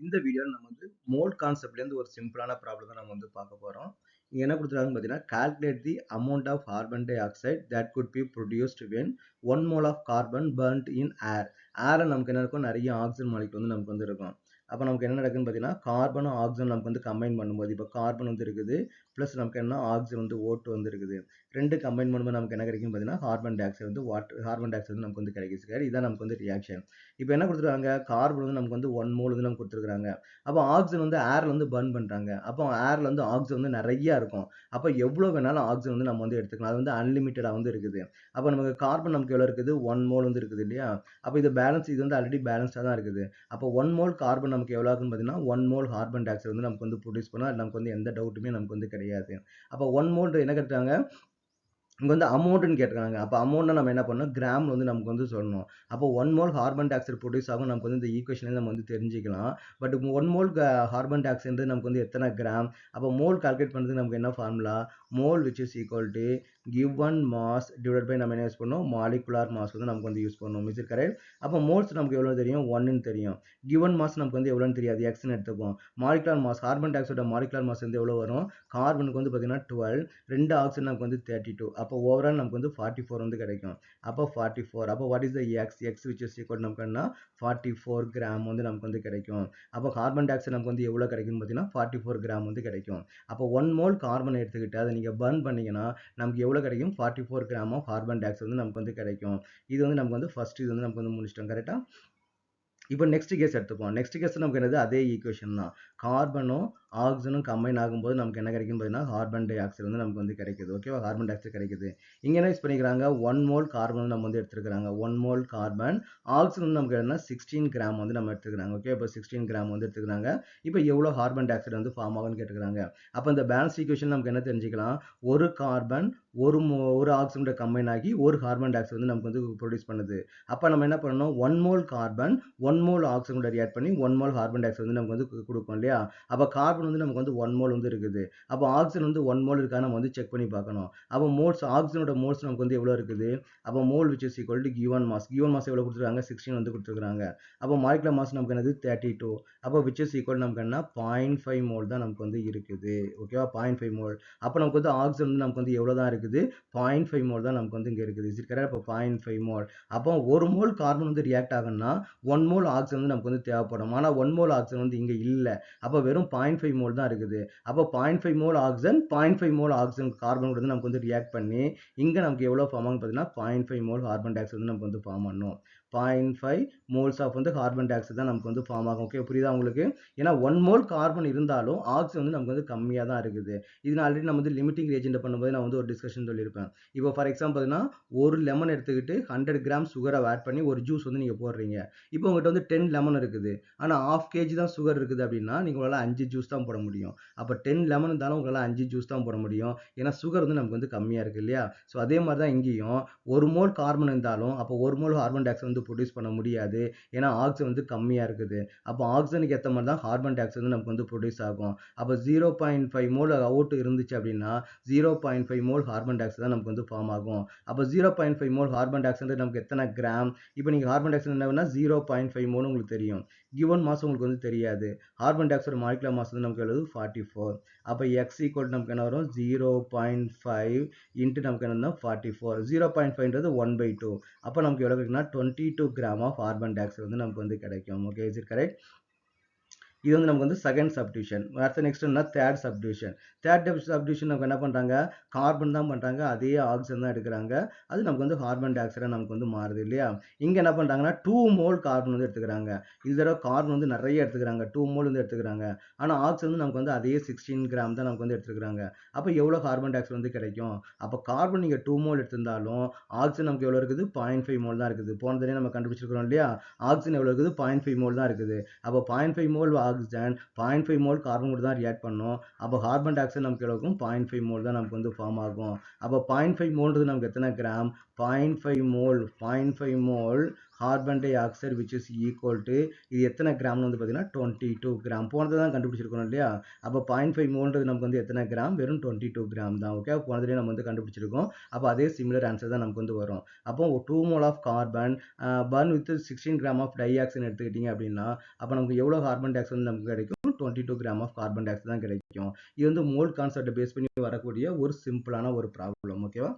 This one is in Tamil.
இந்த வீடியோல நம்ம வந்து மோல் கான்செப்ட்ல இருந்து ஒரு சிம்பிளான ப்ராப்ளம் தான் நம்ம வந்து பார்க்க போறோம். இங்க என்ன கொடுத்துருக்காங்கன்னு பார்த்தீங்கன்னா, calculate the amount of carbon dioxide that could be produced when 1 mole of carbon burnt in air. ஏர்ல நமக்கு என்ன இருக்கும், நிறைய ஆக்சிஜன் மாலிகுல் வந்து நமக்கு வந்து இருக்கும். அப்போ நமக்கு என்ன நடக்குன்னு பார்த்தீங்கன்னா, கார்பனும் ஆக்சிஜன் நமக்கு வந்து கம்பைன் பண்ணும்போது, இப்போ கார்பன் வந்து இருக்குது, ப்ளஸ் நமக்கு என்ன ஆக்சிஜன் வந்து ஓட்டு வந்து இருக்குது. ரெண்டு கம்பைன் பண்ணும்போது நமக்கு என்ன கிடைக்குன்னு பார்த்தீங்கன்னா, கார்பன் டை ஆக்சைடு வந்து கார்பன் டை ஆக்சைடு வந்து நமக்கு வந்து கிடைக்குது. சரி, இதான் நமக்கு வந்து ரியாக்ஷன். இப்போ என்ன கொடுத்துருக்காங்க, கார்பன் வந்து நமக்கு வந்து 1 மோல் வந்து நமக்கு கொடுத்துருக்காங்க. அப்போ ஆக்சிஜன் வந்து ஏர்ல வந்து பர்ன் பண்றாங்க. அப்போ ஏர்ல வந்து ஆக்சிஜன் வந்து நிறைய இருக்கும். அப்போ எவ்வளவு வேணாலும் ஆக்சிஜன் வந்து நம்ம வந்து எடுத்துக்கலாம். அது வந்து அன்லிமிட்டடா வந்து இருக்குது. அப்போ நமக்கு கார்பன் நமக்கு எவ்வளவு இருக்குது, 1 மோல் வந்து இருக்குது இல்லையா? அப்போ இது பேலன்ஸ், இது வந்து ஆல்ரெடி பேலன்ஸ்டா தான் இருக்குது. அப்போ 1 மோல் கார்பன் நமக்கு எவ்வளவு ஆகுன்னு பார்த்தீங்கன்னா, 1 மோல் கார்பன் டை ஆக்சைடு வந்து நமக்கு வந்து ப்ரொடியூஸ் பண்ணா நமக்கு வந்து எந்த டவுட்டுமே நமக்கு வந்து கிடையாது. அப்போ 1 மோல் என்ன கேட்டாங்க, இங்க வந்து அமௌண்ட்னு கேட்டிருக்காங்க. அப்ப அமௌண்ட்னா நம்ம என்ன பண்ணணும், கிராம்ல வந்து நமக்கு வந்து சொல்லணும். அப்போ 1 mole carbon di oxide produce ஆகும் நமக்கு வந்து இந்த ஈக்குவேஷன்ல நம்ம வந்து தெரிஞ்சுக்கலாம். But 1 mole carbon di oxide நமக்கு வந்து எத்தனை கிராம், அப்போ மோல் கால்குலேட் பண்றதுக்கு நமக்கு என்ன formula, mole which is equal to given mass divided by நம்ம என்ன யூஸ் பண்ணோம், மாலிகுலார் மாஸ் வந்து நமக்கு வந்து யூஸ் பண்ணணும். Is it correct? அப்போ மோல்ஸ் நமக்கு எவ்வளவு தெரியும், 1ன்னு தெரியும். கிவன் மாஸ் நமக்கு வந்து எவ்வளவுன்னு தெரியாது, xன்னு எடுத்துப்போம். மாலிகுலார் மாஸ், கார்பன் டை ஆக்சைடோட மாலிகுலார் மாஸ் வந்து எவ்வளவு வரும், கார்பனுக்கு வந்து பார்த்தீங்கன்னா 12, 2 ஆக்சிஜன் நமக்கு வந்து 32. அப்போ ஓவரால் நமக்கு வந்து 44 வந்து கிடைக்கும். அப்போ 44, அப்போ what is the x which is equal நமக்கு என்ன, 44 கிராம் வந்து நமக்கு வந்து கிடைக்கும். அப்போ கார்பன் டை ஆக்சைடு நமக்கு வந்து எவ்வளவு கிடைக்கும்னு பார்த்தீங்கன்னா 44 கிராம் வந்து கிடைக்கும். அப்போ 1 மோல் கார்பன் எடுத்துக்கிட்டு அதை நீங்க பர்ன் பண்ணீங்கன்னா நமக்கு எவ்வளவு கிடைக்கும், 44 gram of carbon dioxide வந்து நமக்கு வந்து கிடைக்கும். இது வந்து நமக்கு வந்து ஃபர்ஸ்ட், இது வந்து நமக்கு வந்து முடிச்சிட்டோம். கரெக்டா? இப்போ நெக்ஸ்ட் கேஸ் எடுத்துப்போம். நெக்ஸ்ட் கேஸ் நமக்கு என்னது, அதே ஈக்குவேஷன் தான். கார்பனும் ஆக்சிஜனும் கம்பைன் ஆகும்போது நமக்கு என்ன கிடைக்கும் பார்த்தீங்கன்னா, கார்பன் டை ஆக்சைடு வந்து நமக்கு வந்து கிடைக்குது. ஓகேவா? கார்பன் டை ஆக்சைடு கிடைக்குது. இங்க என்ன யூஸ் பண்ணிக்கிறாங்க, 1 மோல் கார்பன் நம்ம வந்து எடுத்துக்கிறாங்க. 1 மோல் கார்பன், ஆக்சிஜன் வந்து நமக்கு என்ன, 16 கிராம் வந்து நம்ம எடுத்துக்கிறாங்க. ஓகே, இப்போ 16 கிராம் வந்து எடுத்துக்கிறாங்க. இப்போ எவ்வளோ கார்பன் டை ஆக்சைடு வந்து ஃபார்ம் ஆகும்னு கேட்டுக்கிறாங்க. அப்போ இந்த பேலன்ஸ் ஈக்குவேஷன் நமக்கு என்ன தெரிஞ்சுக்கலாம், ஒரு கார்பன் ஒரு ஆக்சிஜன் கம்பைன் ஆகி ஒரு கார்பன் டை ஆக்சைடு வந்து நமக்கு வந்து ப்ரொடியூஸ் பண்ணுது. அப்போ நம்ம என்ன பண்ணணும், 1 மோல் கார்பன் 1 மோல் ஆக்சிஜன் கூட ரியாக்ட் பண்ணி 1 மோல் கார்பன் டை ஆக்சைடு வந்து நமக்கு வந்து கொடுக்கும் இல்லையா? அப்போ கார்பன் வந்து நமக்கு வந்து 1 மோல் வந்து இருக்குது. அப்போ ஆக்சிஜன் வந்து 1 மோல் இருக்கா நம்ம வந்து செக் பண்ணி பார்க்கணும். அப்போ மோல்ஸ், ஆக்சிஜனோட மோல்ஸ் நமக்கு வந்து எவ்வளோ இருக்குது, அப்போ mole which is equal to given mass. given mass எவ்வளோ கொடுத்துருக்காங்க, 16 வந்து கொடுத்துருக்காங்க. அப்போ மாலிகுலர் மாஸ் நமக்கு என்னது, 32. அப்போ which is equal நமக்கு என்ன, 0.5 மோல் தான் நமக்கு வந்து இருக்குது. ஓகேவா? 0.5 மோல். அப்போ நமக்கு வந்து ஆக்சிஜன் வந்து நமக்கு வந்து எவ்வளோ தான் இருக்குது, 0.5 மோல் தான் நமக்கு வந்து இங்கே இருக்குது. இது கரெக்டாக? அப்போ 0.5 மோல். அப்போ ஒரு மோல் கார்பன் வந்து ரியாக்ட் ஆகும்னா 1 மோல் ஆக்சிஜன் வந்து நமக்கு வந்து தேவைப்படும். ஆனால் 1 மோல் ஆக்சிஜன் வந்து இங்கே இல்லை. அப்போ வெறும் 0.5 மோல் தான் இருக்குது. அப்போ 0.5 mole oxygen 0.5 mole oxygen carbon கூட வந்து நமக்கு வந்து ரியாக்ட் பண்ணி இங்கே நமக்கு எவ்வளோ ஃபார்ம் ஆகும் பார்த்தீங்கன்னா, 0.5 மோல் கார்பன் டை ஆக்சைடு வந்து நமக்கு வந்து ஃபார்ம் பண்ணும். 0.5 மோல்ஸ் ஆஃப் வந்து கார்பன் டை ஆக்சைடு தான் நமக்கு வந்து ஃபார்ம் ஆகும். ஓகே, புரியுதா உங்களுக்கு? ஏன்னா 1 மோல் கார்பன் இருந்தாலும் ஆக்சிஜன் வந்து நமக்கு வந்து கம்மியாக தான் இருக்குது. இது நான் ஆல்ரெடி நம்ம வந்து லிமிட்டிங் ரியேஜென்ட் பண்ணும்போது நான் வந்து ஒரு டிஸ்கஷன் சொல்லியிருப்பேன். இப்போ ஃபார் எக்ஸாம்பிள் பார்த்தீங்கன்னா, ஒரு லெமன் எடுத்துக்கிட்டு 100 கிராம் சுகரை ஆட் பண்ணி ஒரு ஜூஸ் வந்து நீங்கள் போடுறீங்க. இப்போ உங்கள்கிட்ட வந்து 10 லெமன் இருக்குது. ஆனால் 1/2 kg தான் சுகர் இருக்குது அப்படின்னா நீங்கள் உங்களால் 5 ஜூஸ் தான் போட முடியும். அப்போ 10 லெமன் இருந்தாலும் உங்களால் 5 ஜூஸ் தான் போட முடியும். ஏன்னா சுகர் வந்து நமக்கு வந்து கம்மியாக இருக்குது இல்லையா? ஸோ அதே மாதிரி தான் இங்கேயும் ஒரு மோல் கார்பன் இருந்தாலும் அப்போ ஒரு மோல் கார்பன் டை ஆக்சைடு வந்து ப்ரொடியூஸ் பண்ண முடியாது. ஏன்னா ஆக்சிஜன் வந்து கம்மியாக இருக்குது. அப்போ ஆக்சிஜனுக்கு ஏற்ற மாதிரி தான் கார்பன் டை ஆக்சைடு வந்து நமக்கு வந்து ப்ரொடியூஸ் ஆகும். அப்போ 0.5 மோல் அவுட் இருந்துச்சு அப்படின்னா 0.5 மோல் கார்பன் டை ஆக்சைடு தான் நமக்கு வந்து ஃபார்ம் ஆகும். அப்போ 0.5 மோல் கார்பன் டை ஆக்சைடு நமக்கு எத்தனை கிராம், இப்போ நீங்கள் கார்பன் டை ஆக்சைடு என்ன 0.5 மோல் உங்களுக்கு தெரியும். கிவன் மாஸ் உங்களுக்கு வந்து தெரியாது. Carbon di oxide molecular mass வந்து நமக்கு எவ்வளவு, 44. அப்போ x ஈக்குவல் நமக்கு என்ன வரும், 0.5 இன்ட்டு நமக்கு என்ன, 44. 0.5ன்றது 1/2. அப்போ நமக்கு எவ்வளோ கிடைக்குன்னா 22 gram of carbon dioxide வந்து நமக்கு வந்து கிடைக்கும். Okay, is it correct? இது வந்து நமக்கு வந்து செகண்ட் சப்டிவிஷன். அடுத்த நெக்ஸ்ட் என்ன, தேர்ட் சப்டிவிஷன். தேர்ட் சப்டிவிஷன் நமக்கு என்ன பண்றாங்க, கார்பன் தான் பண்றாங்க, அதே ஆக்சிஜன் தான் எடுக்கிறாங்க. அது நமக்கு வந்து கார்பன் டை ஆக்சைடா நமக்கு வந்து மாறுது இல்லையா? இங்க என்ன பண்றாங்கன்னா 2 மோல் கார்பன் வந்து எடுத்துக்கிறாங்க. இந்த தடவை கார்பன் வந்து நிறைய எடுத்துக்கிறாங்க, 2 மோல் வந்து எடுத்துக்கிறாங்க. ஆனா ஆக்சிஜன் வந்து நமக்கு வந்து அதே 16 கிராம் தான் நமக்கு வந்து எடுத்துக்கிறாங்க. அப்போ எவ்வளவு கார்பன் டை ஆக்சைடு வந்து கிடைக்கும்? அப்போ கார்பன் நீங்க 2 மோல் எடுத்திருந்தாலும் ஆக்சிஜன் நமக்கு எவ்வளவு இருக்குது, 0.5 மோல் தான் இருக்குது. போன தடவை நம்ம கண்டுபிடிச்சிருக்கிறோம் இல்லையா? ஆக்சிஜன் எவ்வளவு இருக்குது, 0.5 மோல் தான் இருக்குது. அப்போ 0.5 மோல் ஆக்சிஜன் 0.5 மோல் கார்பன் கூட தான் ரியாக்ட் பண்ணும். அப்போ கார்பன் டை ஆக்சைடு நமக்கு எவ்வளவு இருக்கும், 0.5 மோல் தான் நமக்கு வந்து ஃபார்ம் ஆகும். அப்போ 0.5 மோல்ன்றது நமக்கு எத்தனை gram, 0.5 mole carbon di oxide which is equal to இது எத்தனை கிராம்னு வந்து பார்த்தீங்கன்னா 22 கிராம். போனது தான் கண்டுபிடிச்சிருக்கோம் இல்லையா? அப்போ 0.5 மோல்ன்றது நமக்கு வந்து எத்தனை கிராம்? வெறும் 22 கிராம் தான். ஓகே, போனதுலேயே நம்ம வந்து கண்டுபிடிச்சிருக்கோம். அப்போ அதே சிமிலர் ஆன்சர் தான் நமக்கு வந்து வரும். அப்போ 2 mole of carbon burn with 16 gram of dioxide எடுத்துக்கிட்டீங்க அப்படின்னா அப்போ நமக்கு எவ்வளோ கார்பன் டை ஆக்சைடு நமக்கு கிடைக்கும்? 22 gram of carbon dioxide தான் கிடைக்கும். இது வந்து மோல் கான்செப்டை பேஸ் பண்ணி வரக்கூடிய ஒரு சிம்பிளான ஒரு ப்ராப்ளம். ஓகேவா?